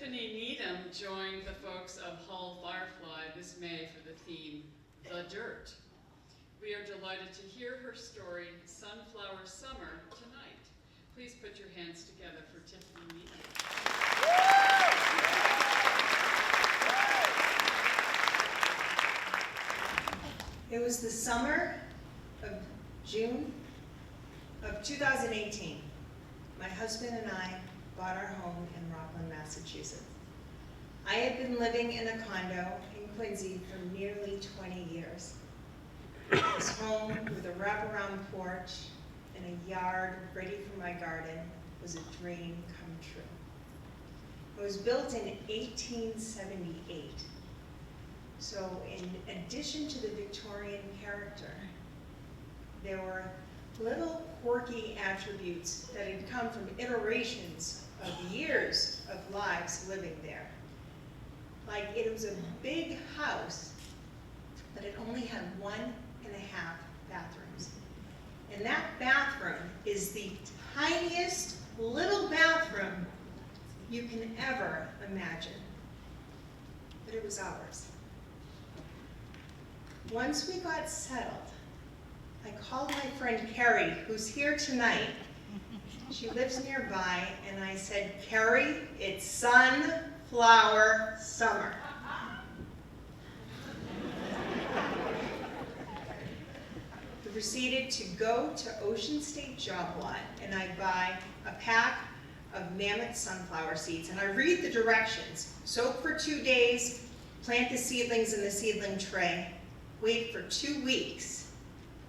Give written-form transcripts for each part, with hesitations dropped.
Tiffany Needham joined the folks of Hull Firefly this May for the theme, The Dirt. We are delighted to hear her story, Sunflower Summer, tonight. Please put your hands together for Tiffany Needham. It was the summer of June of 2018. My husband and I bought our home in Rockland, Massachusetts. I had been living in a condo in Quincy for nearly 20 years. This home with a wraparound porch and a yard ready for my garden was a dream come true. It was built in 1878. So in addition to the Victorian character, there were little quirky attributes that had come from iterations of years of lives living there. Like, it was a big house, but it only had 1.5 bathrooms. And that bathroom is the tiniest little bathroom you can ever imagine. But it was ours. Once we got settled, I called my friend Carrie, who's here tonight. She lives nearby, and I said, Carrie, it's sunflower summer. We proceeded to go to Ocean State Job Lot, and I buy a pack of mammoth sunflower seeds, and I read the directions. Soak for 2 days, plant the seedlings in the seedling tray, wait for 2 weeks,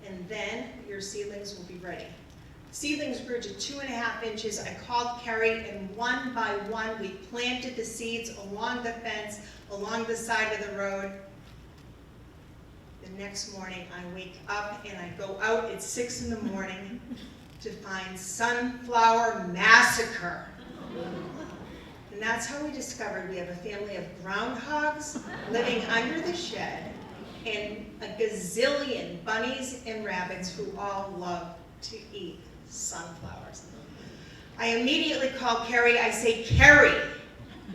and then your seedlings will be ready. Seedlings grew to 2.5 inches. I called Carrie, and one by one we planted the seeds along the fence, along the side of the road. The next morning I wake up and I go out at 6 in the morning to find Sunflower Massacre. And that's how we discovered we have a family of groundhogs living under the shed and a gazillion bunnies and rabbits who all love to eat sunflowers. I immediately call Carrie. I say, Carrie,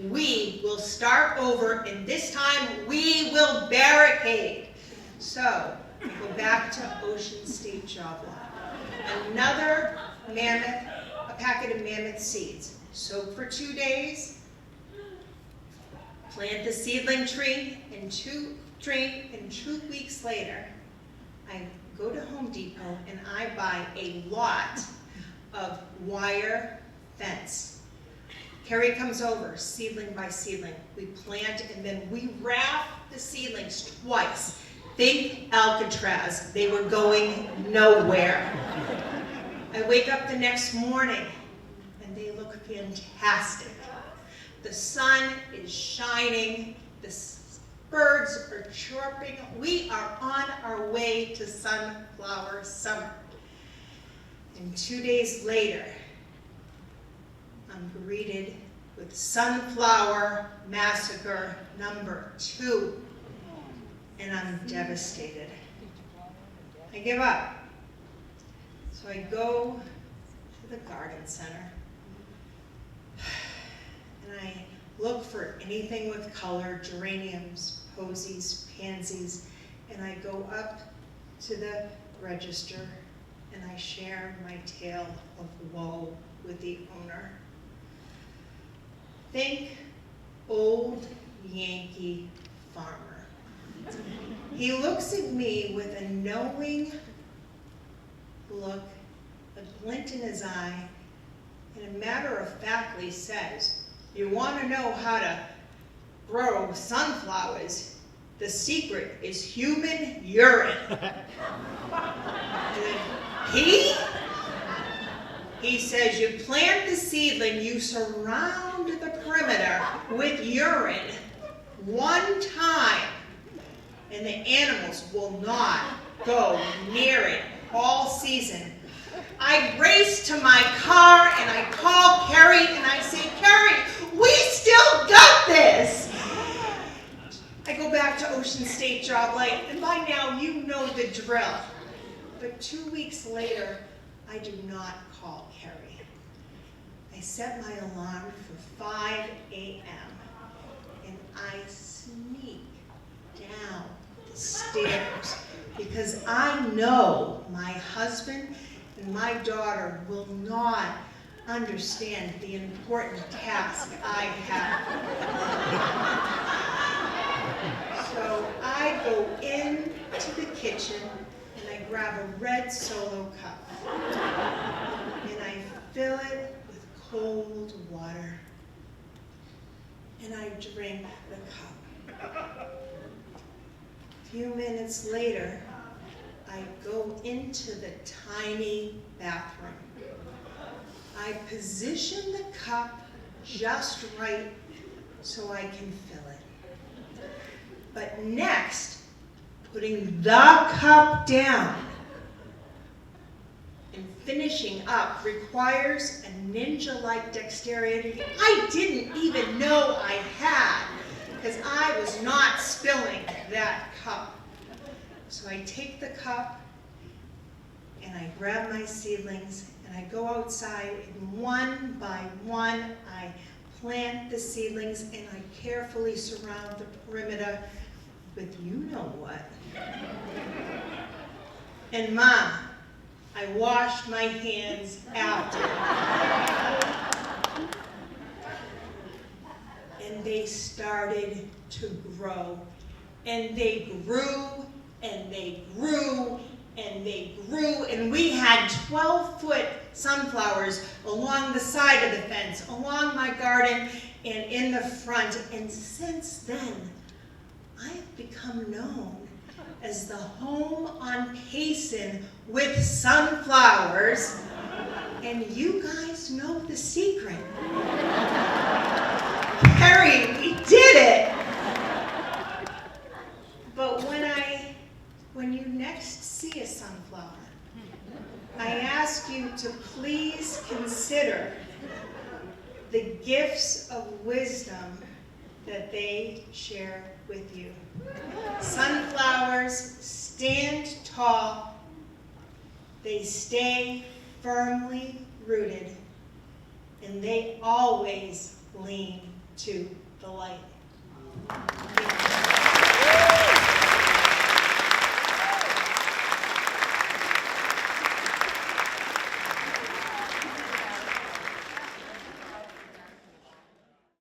we will start over, and this time we will barricade. So I go back to Ocean State Job Lot. Another mammoth, a packet of mammoth seeds. Soak for 2 days, plant the seedling tree, and 2 weeks later, I go to Home Depot and I buy a lot of wire fence. Carrie comes over, seedling by seedling. We plant and then we wrap the seedlings twice. Think Alcatraz. They were going nowhere. I wake up the next morning and they look fantastic. The sun is shining. The birds are chirping. We are on our way to sunflower summer. And 2 days later, I'm greeted with Sunflower Massacre #2. And I'm devastated. I give up. So I go to the garden center. And I look for anything with color, geraniums, posies, pansies, and I go up to the register and I share my tale of woe with the owner. Think old Yankee farmer. He looks at me with a knowing look, a glint in his eye, and matter-of-factly says, you want to know how to grow sunflowers? The secret is human urine. He says you plant the seedling, you surround the perimeter with urine 1 time, and the animals will not go near it all season. I race to my car and I call Carrie and I say, Carrie, we still got this. I go back to Ocean State Job Lot, and by now you know the drill. But 2 weeks later, I do not call Carrie. I set my alarm for 5 a.m. stairs because I know my husband and my daughter will not understand the important task I have. So I go into the kitchen and I grab a red Solo cup and I fill it with cold water and I drink the cup. A few minutes later, I go into the tiny bathroom. I position the cup just right so I can fill it. But next, putting the cup down and finishing up requires a ninja-like dexterity I didn't even know I had because I was not spilling that cup. So I take the cup and I grab my seedlings and I go outside and one by one I plant the seedlings and I carefully surround the perimeter with you-know-what. And Mom, I washed my hands after. And they started to grow. And they grew, and they grew, and they grew, and we had 12-foot sunflowers along the side of the fence, along my garden, and in the front. And since then, I've become known as the home on Payson with sunflowers, and you guys know the secret. Harry, we did it! But when you next see a sunflower, I ask you to please consider the gifts of wisdom that they share with you. Sunflowers stand tall. They stay firmly rooted, and they always lean to the light. Thank you.